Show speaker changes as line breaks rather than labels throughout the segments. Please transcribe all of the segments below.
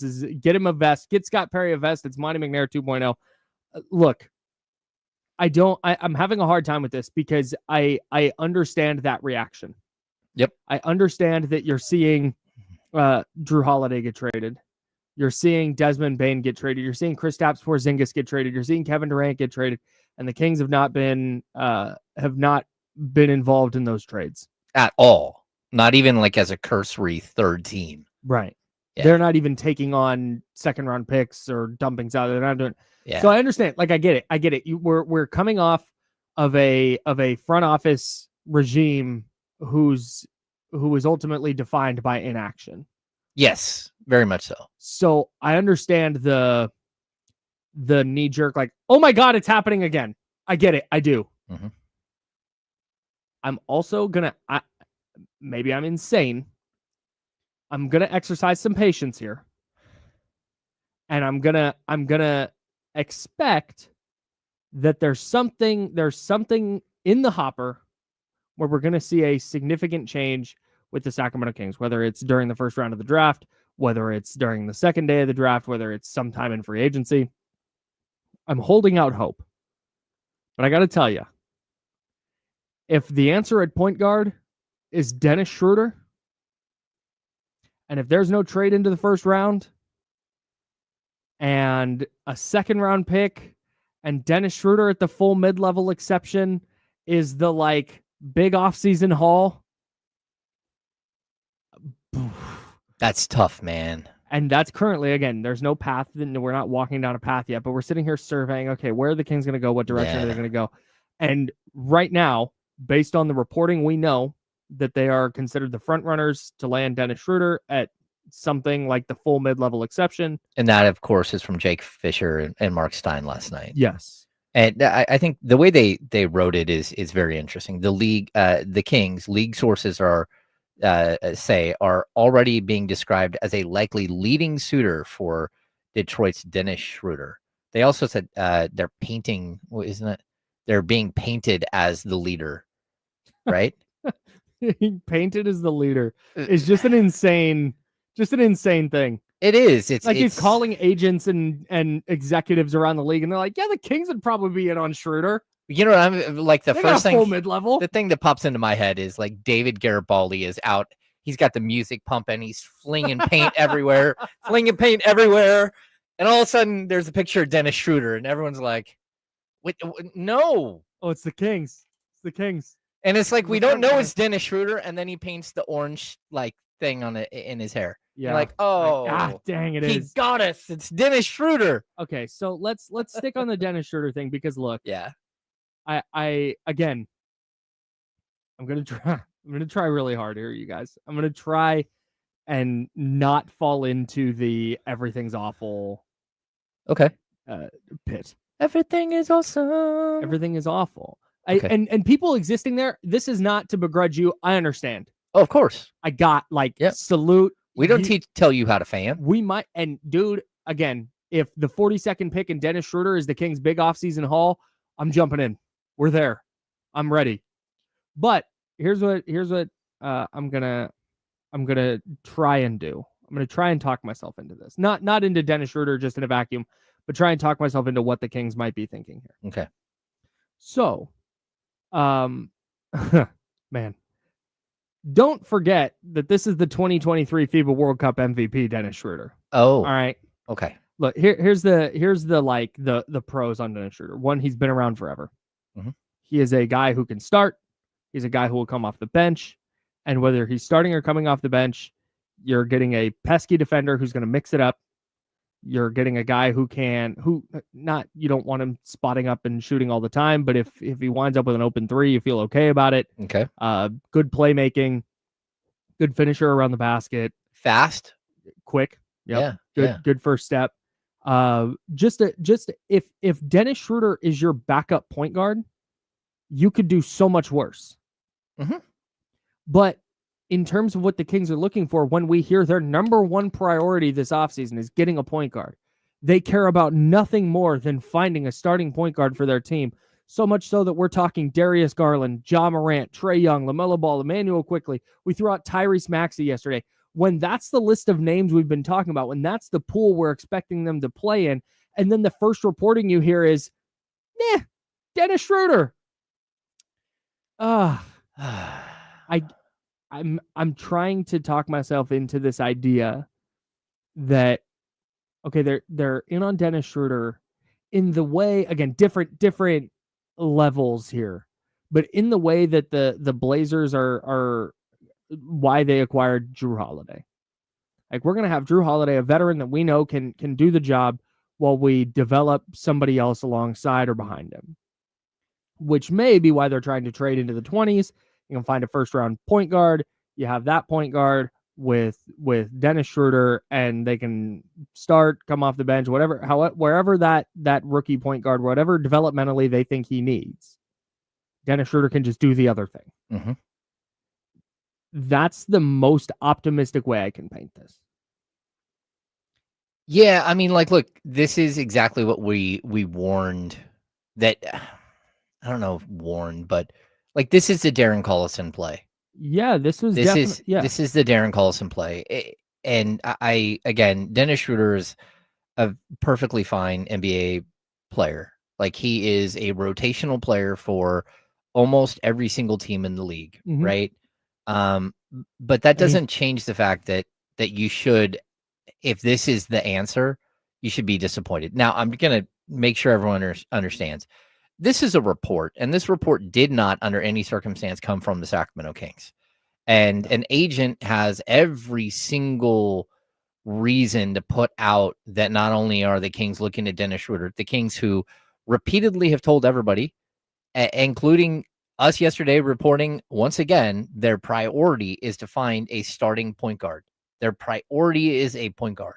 is get him a vest, get Scott Perry a vest. It's Monty McNair 2.0. Look, I'm having a hard time with this because I understand that reaction.
Yep.
I understand that you're seeing Drew Holiday get traded. You're seeing Desmond Bane get traded. You're seeing Kristaps Porzingis get traded. You're seeing Kevin Durant get traded, and the Kings have not been involved in those trades
at all. Not even like as a cursory third team.
Right.
Yeah.
They're not even taking on second round picks or dumpings out. They're not doing.
Yeah.
So I understand. Like I get it. We're coming off of a front office regime who is ultimately defined by inaction.
Yes, very much so.
So I understand the knee jerk, like, oh my God, it's happening again. I get it. I do.
Mm-hmm.
I'm also maybe I'm insane. I'm gonna exercise some patience here, and I'm gonna expect that there's something in the hopper where we're gonna see a significant change with the Sacramento Kings, whether it's during the first round of the draft, whether it's during the second day of the draft, whether it's sometime in free agency. I'm holding out hope. But I got to tell you, if the answer at point guard is Dennis Schroder, and if there's no trade into the first round, and a second round pick, and Dennis Schroder at the full mid-level exception is the big offseason haul,
that's tough, man.
And that's currently, again, there's no path. We're not walking down a path yet, but we're sitting here surveying, okay, where are the Kings going to go? What direction are they going to go? And right now, based on the reporting, we know that they are considered the front runners to land Dennis Schroder at something like the full mid-level exception.
And that, of course, is from Jake Fisher and Mark Stein last night.
Yes.
And I think the way they wrote it is very interesting. The league, the Kings, league sources are already being described as a likely leading suitor for Detroit's Dennis Schroder. They also said they're painting, isn't it? They're being painted as the leader, right?
Painted as the leader is just an insane thing.
It is. It's
he's calling agents and executives around the league, and they're like, "Yeah, the Kings would probably be in on Schroder."
You know, I'm like the first thing,
full mid-level.
The thing that pops into my head is like David Garibaldi is out. He's got the music pumping. He's flinging paint everywhere, and all of a sudden there's a picture of Dennis Schroder, and everyone's like, "Wait, no!"
Oh, it's the Kings. It's the Kings.
And it's like we don't know it's Dennis Schroder, and then he paints the orange thing on it in his hair.
Yeah.
Like,
dang it!
He got us. It's Dennis Schroder.
Okay, so let's stick on the Dennis Schroder thing because look,
yeah.
I again, I'm gonna try really hard here, you guys. I'm gonna try and not fall into the everything's awful.
Okay.
Pit.
Everything is awesome.
Everything is awful.
Okay.
And people existing there. This is not to begrudge you. I understand.
Oh, of course.
I got salute.
We don't tell you how to fan.
We might. And dude, again, if the 42nd pick in Dennis Schroder is the Kings' big offseason haul, I'm jumping in. We're there. I'm ready. But here's what I'm gonna try and do. I'm gonna try and talk myself into this. Not into Dennis Schroder just in a vacuum, but try and talk myself into what the Kings might be thinking here.
Okay.
So, man, don't forget that this is the 2023 FIBA World Cup MVP, Dennis Schroder.
Oh,
all right.
Okay.
Look, here's the pros on Dennis Schroder. One, he's been around forever.
Mm-hmm.
He is a guy who can start. He's a guy who will come off the bench. And whether he's starting or coming off the bench, you're getting a pesky defender who's going to mix it up. You're getting a guy you don't want him spotting up and shooting all the time, but if he winds up with an open three, you feel okay about it.
Okay.
Good playmaking, good finisher around the basket.
Fast.
Quick. Yep.
Yeah.
Good first step. If Dennis Schroder is your backup point guard, you could do so much worse.
Mm-hmm.
But in terms of what the Kings are looking for, when we hear their number one priority this offseason is getting a point guard, they care about nothing more than finding a starting point guard for their team. So much so that we're talking Darius Garland, Ja Morant, Trae Young, LaMelo Ball, Emmanuel Quickley. We threw out Tyrese Maxey yesterday. when that's the list of names we've been talking about, when that's the pool we're expecting them to play in, and then the first reporting you hear is, Dennis Schroder. I'm trying to talk myself into this idea that, okay, they're in on Dennis Schroder in the way, again, different levels here, but in the way that the Blazers are why they acquired Drew Holiday. Like, we're gonna have Drew Holiday, a veteran that we know can do the job, while we develop somebody else alongside or behind him, which may be why they're trying to trade into the 20s. You can find a first round point guard. You have that point guard with Dennis Schroder, and they can start, come off the bench, wherever that rookie point guard, whatever developmentally they think he needs, Dennis Schroder can just do the other thing.
Mm-hmm.
That's the most optimistic way I can paint this.
Yeah, I mean, like, look, this is exactly what we warned that. I don't know if warned, but like, this is the Darren Collison play.
Yeah, this is the
Darren Collison play. And I again, Dennis Schroder is a perfectly fine NBA player. Like, he is a rotational player for almost every single team in the league, right? But that doesn't change the fact that you should, if this is the answer, you should be disappointed. Now, I'm going to make sure everyone understands. This is a report, and this report did not, under any circumstance, come from the Sacramento Kings. And an agent has every single reason to put out that not only are the Kings looking at Dennis Schroder, the Kings who repeatedly have told everybody, including us yesterday, reporting once again, their priority is to find a starting point guard. Their priority is a point guard,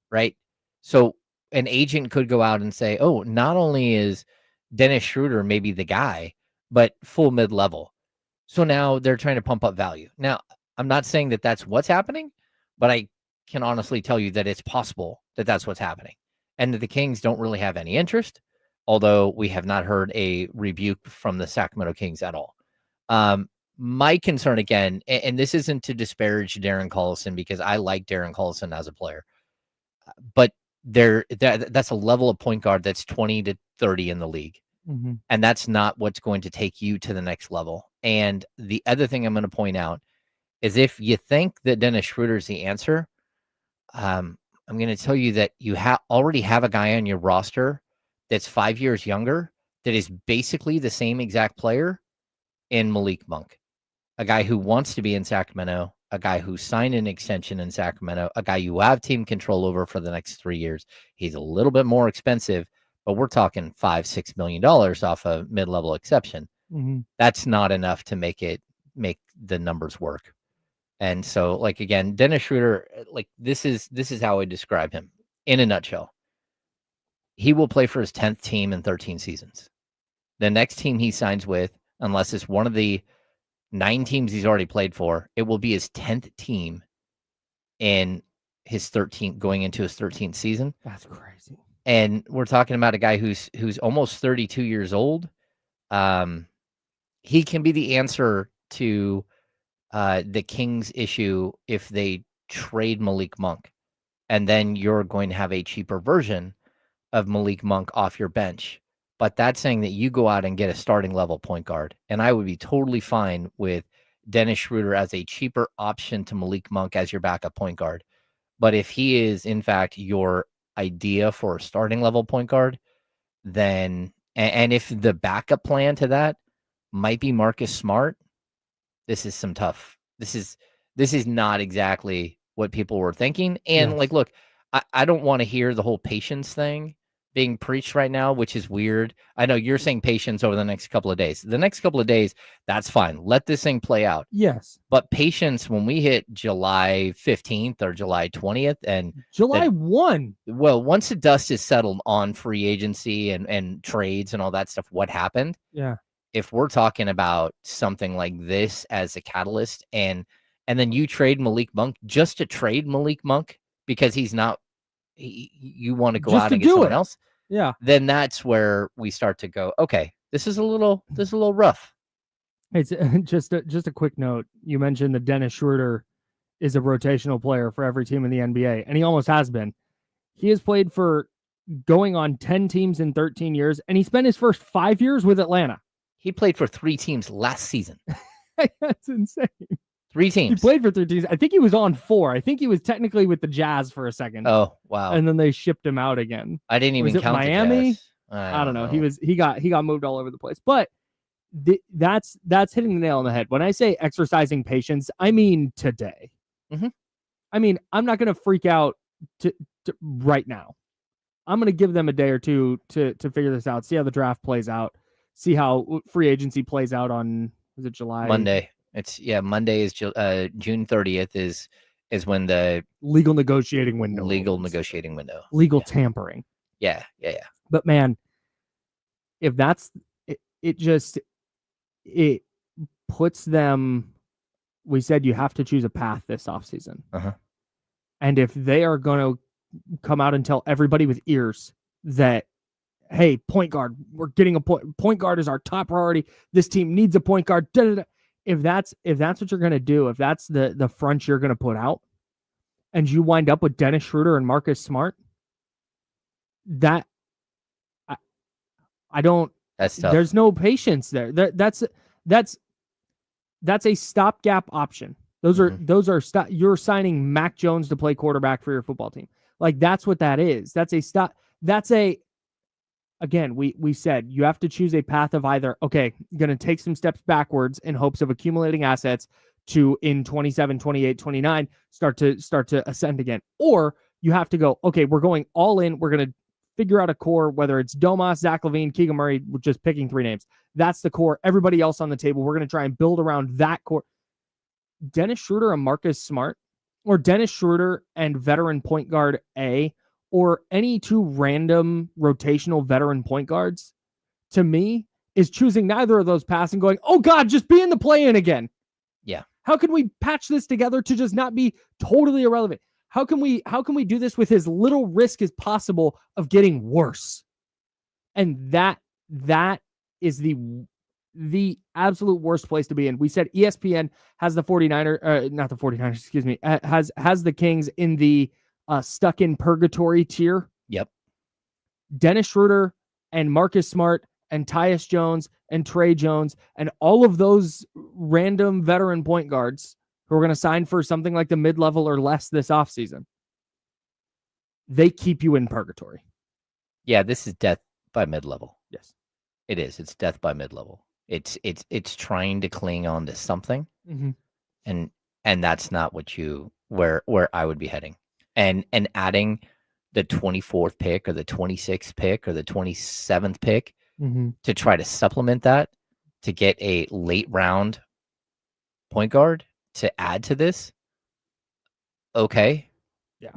right? So an agent could go out and say, oh, not only is Dennis Schroder maybe the guy, but full mid-level. So now they're trying to pump up value. Now, I'm not saying that that's what's happening, but I can honestly tell you that it's possible that that's what's happening, and that the Kings don't really have any interest, although we have not heard a rebuke from the Sacramento Kings at all. My concern, again, and this isn't to disparage Darren Collison, because I like Darren Collison as a player, but that's a level of point guard that's 20 to 30 in the league. And that's not what's going to take you to the next level. And the other thing I'm going to point out is, if you think that Dennis Schroeder is the answer, I'm going to tell you that you already have a guy on your roster that's 5 years younger, that is basically the same exact player in Malik Monk, a guy who wants to be in Sacramento, a guy who signed an extension in Sacramento, a guy you have team control over for the next 3 years. He's a little bit more expensive, but we're talking $5-6 million off a mid-level exception. That's not enough to make the numbers work. And so, like, again, Dennis Schroeder, like, this is how I describe him in a nutshell. He will play for his 10th team in 13 seasons. The next team he signs with, unless it's one of the 9 teams he's already played for, it will be his 10th team in his 13th, going into his 13th season.
That's crazy.
And we're talking about a guy who's almost 32 years old. He can be the answer to the Kings issue if they trade Malik Monk, and then you're going to have a cheaper version of Malik Monk off your bench. But that's saying that you go out and get a starting level point guard, and I would be totally fine with Dennis Schroeder as a cheaper option to Malik Monk as your backup point guard. But if he is, in fact, your idea for a starting level point guard, then, and if the backup plan to that might be Marcus Smart, this is some tough. This is not exactly what people were thinking. And like, look, I don't want to hear the whole patience thing being preached right now, which is weird. I know you're saying patience over the next couple of days. The next couple of days, that's fine. Let this thing play out.
Yes.
But patience when we hit July 15th or July 20th and
July 1.
Well, once the dust is settled on free agency and trades and all that stuff, what happened?
Yeah.
If we're talking about something like this as a catalyst, and then you trade Malik Monk just to trade Malik Monk because he's not, you want to go out and get someone else, then that's where we start to go, okay, this is a little rough.
It's just a quick note. You mentioned the Dennis Schroeder is a rotational player for every team in the NBA, and he almost has been. He has played for going on 10 teams in 13 years, and he spent his first 5 years with Atlanta.
He played for 3 teams last season.
That's insane.
3
He
teams.
played for 3 teams. I think he was on 4. I think he was technically with the Jazz for a second.
Oh, wow.
And then they shipped him out again.
I didn't even count
Miami?
the Jazz.
I don't know. He got moved all over the place. But that's hitting the nail on the head. When I say exercising patience, I mean today.
Mm-hmm.
I mean, I'm not going to freak out to right now. I'm going to give them a day or two to figure this out, see how the draft plays out, see how free agency plays out on, was it July?
Monday. Monday is June 30th is when the
legal negotiating window. Legal tampering.
Yeah.
But man, if that's it puts them, we said you have to choose a path this offseason.
Uh-huh.
And if they are going to come out and tell everybody with ears that, hey, point guard, we're getting a point guard is our top priority. This team needs a point guard. If that's what you're going to do, if that's the front you're going to put out, and you wind up with Dennis Schroder and Marcus Smart, that I don't.
That's tough.
There's no patience there. That's a stopgap option. Those are you're signing Mac Jones to play quarterback for your football team. Like, that's what that is. Again, we said you have to choose a path of either, okay, going to take some steps backwards in hopes of accumulating assets to in 27, 28, 29, start to ascend again. Or you have to go, okay, we're going all in. We're going to figure out a core, whether it's Domas, Zach LaVine, Keegan Murray, we're just picking 3 names. That's the core. Everybody else on the table, we're going to try and build around that core. Dennis Schroder and Marcus Smart, or Dennis Schroder and veteran point guard A, or any 2 random rotational veteran point guards, to me, is choosing neither of those paths and going, oh God, just be in the play-in again.
Yeah.
How can we patch this together to just not be totally irrelevant? How can we do this with as little risk as possible of getting worse? And that is the absolute worst place to be in. We said ESPN has the 49ers, not the 49ers, excuse me, has the Kings in the stuck in purgatory tier.
Yep.
Dennis Schroder and Marcus Smart and Tyus Jones and Trey Jones and all of those random veteran point guards who are going to sign for something like the mid-level or less this offseason, they keep you in purgatory.
Yeah, this is death by mid-level.
Yes.
It is. It's death by mid-level. It's trying to cling on to something.
Mm-hmm.
And that's not what where I would be heading. And adding the 24th pick or the 26th pick or the 27th pick to try to supplement that, to get a late round point guard to add to this. Okay.
Yeah.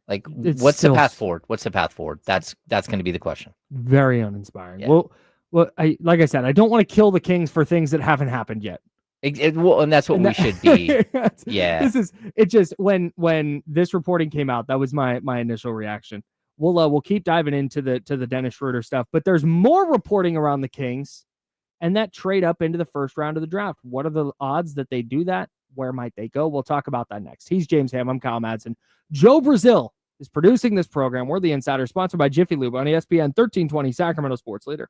Like, what's the path forward? What's the path forward? That's going to be the question. Very
uninspiring. Yeah. Well, like I said, I don't want to kill the Kings for things that haven't happened yet.
And that's what we should be. Yeah.
It just when this reporting came out, that was my initial reaction. We'll keep diving into the Dennis Schroder stuff, but there's more reporting around the Kings and that trade up into the first round of the draft. What are the odds that they do that? Where might they go? We'll talk about that next. He's James Ham. I'm Kyle Madsen. Joe Brazil is producing this program. We're the Insider, sponsored by Jiffy Lube on ESPN 1320, Sacramento Sports Leader.